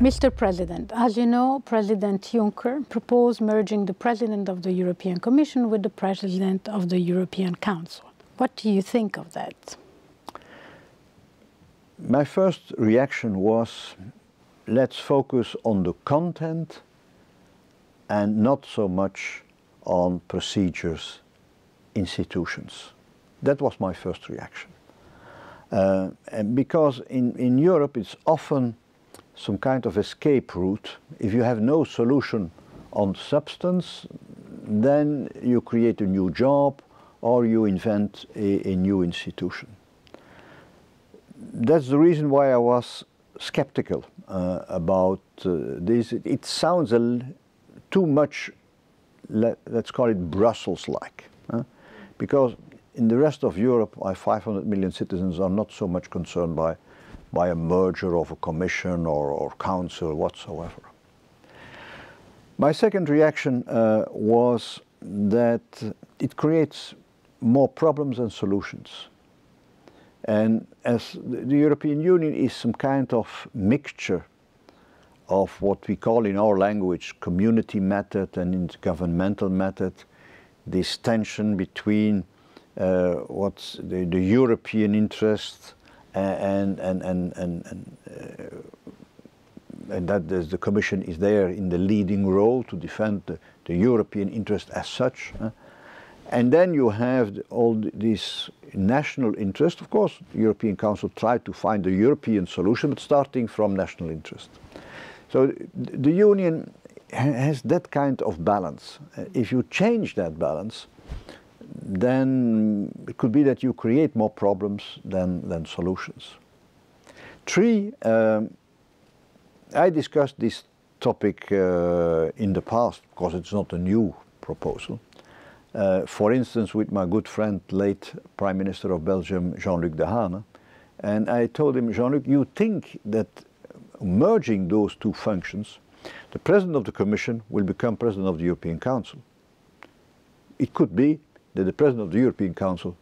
Mr. President, as you know, President Juncker proposed merging the President of the European Commission with the President of the European Council. What do you think of that? My first reaction was, let's focus on the content and not so much on procedures, institutions. That was my first reaction. And because in Europe it's often some kind of escape route. If you have no solution on substance, then you create a new job or you invent a new institution. That's the reason why I was skeptical about this. It sounds too much, let's call it Brussels-like. Because in the rest of Europe, 500 million citizens are not so much concerned by a merger of a commission or council whatsoever. My second reaction was that it creates more problems than solutions. And as the European Union is some kind of mixture of what we call in our language community method and intergovernmental method, this tension between what's the European interest and that the Commission is there in the leading role to defend the European interest as such. And then you have all this national interest. Of course, the European Council tried to find a European solution, but starting from national interest. So the Union has that kind of balance. If you change that balance, then it could be that you create more problems than solutions. Three, I discussed this topic in the past, because it's not a new proposal. For instance, with my good friend, late Prime Minister of Belgium, Jean-Luc Dehaene. And I told him, Jean-Luc, you think that merging those two functions, the President of the Commission will become President of the European Council. It could be that the President of the European Council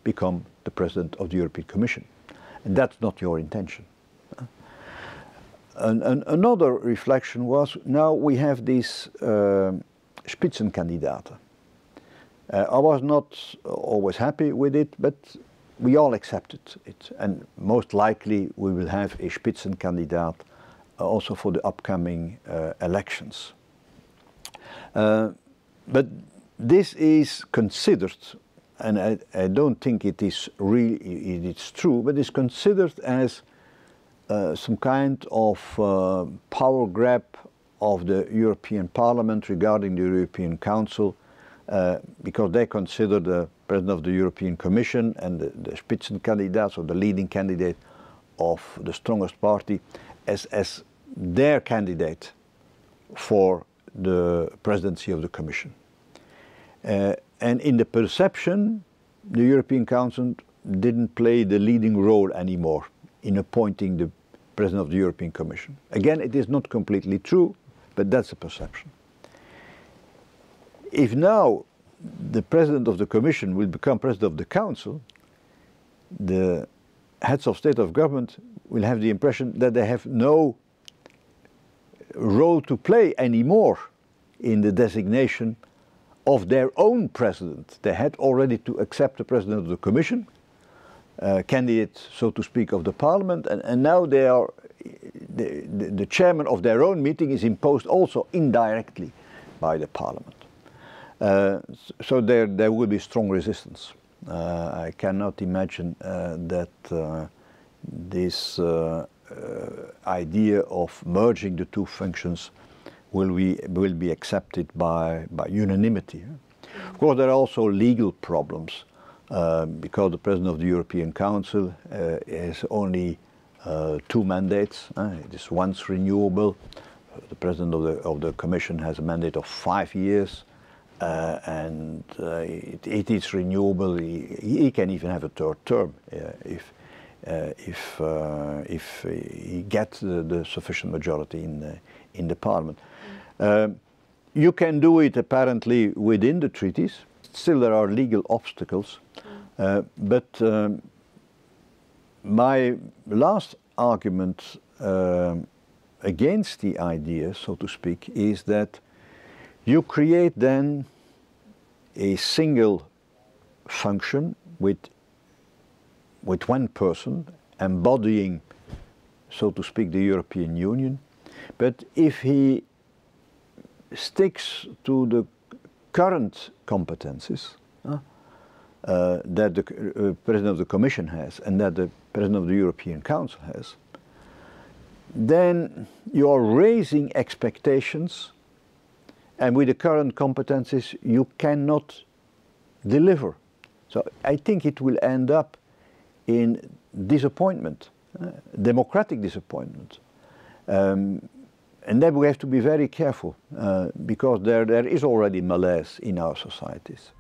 become the President of the European Commission. And that's not your intention. Another reflection was, now we have these Spitzenkandidaten. I was not always happy with it, but we all accepted it. And most likely we will have a Spitzenkandidat also for the upcoming elections. But this is considered, and I don't think it is it's true, but it's considered as some kind of power grab of the European Parliament regarding the European Council, because they consider the President of the European Commission and the Spitzenkandidat, or the leading candidate of the strongest party, as their candidate for the presidency of the Commission. And in the perception, the European Council didn't play the leading role anymore in appointing the President of the European Commission. Again, it is not completely true, but that's a perception. If now the President of the Commission will become President of the Council, the heads of state of government will have the impression that they have no role to play anymore in the designation of their own president. They had already to accept the President of the Commission, candidate, so to speak, of the Parliament, and now they are, the chairman of their own meeting is imposed also indirectly by the Parliament. So there will be strong resistance. I cannot imagine that this idea of merging the two functions will be accepted by unanimity. Of course, there are also legal problems, because the President of the European Council has only 2 mandates. It is once renewable. The President of the Commission has a mandate of 5 years, and it is renewable. He can even have a 3rd term if he gets the sufficient majority in the Parliament. You can do it apparently within the treaties. Still, there are legal obstacles. But my last argument against the idea, so to speak, is that you create then a single function with one person embodying, so to speak, the European Union. But if he sticks to the current competences that the President of the Commission has and that the President of the European Council has, then you are raising expectations, and with the current competences you cannot deliver. So I think it will end up in disappointment, democratic disappointment. And then we have to be very careful because there is already malaise in our societies.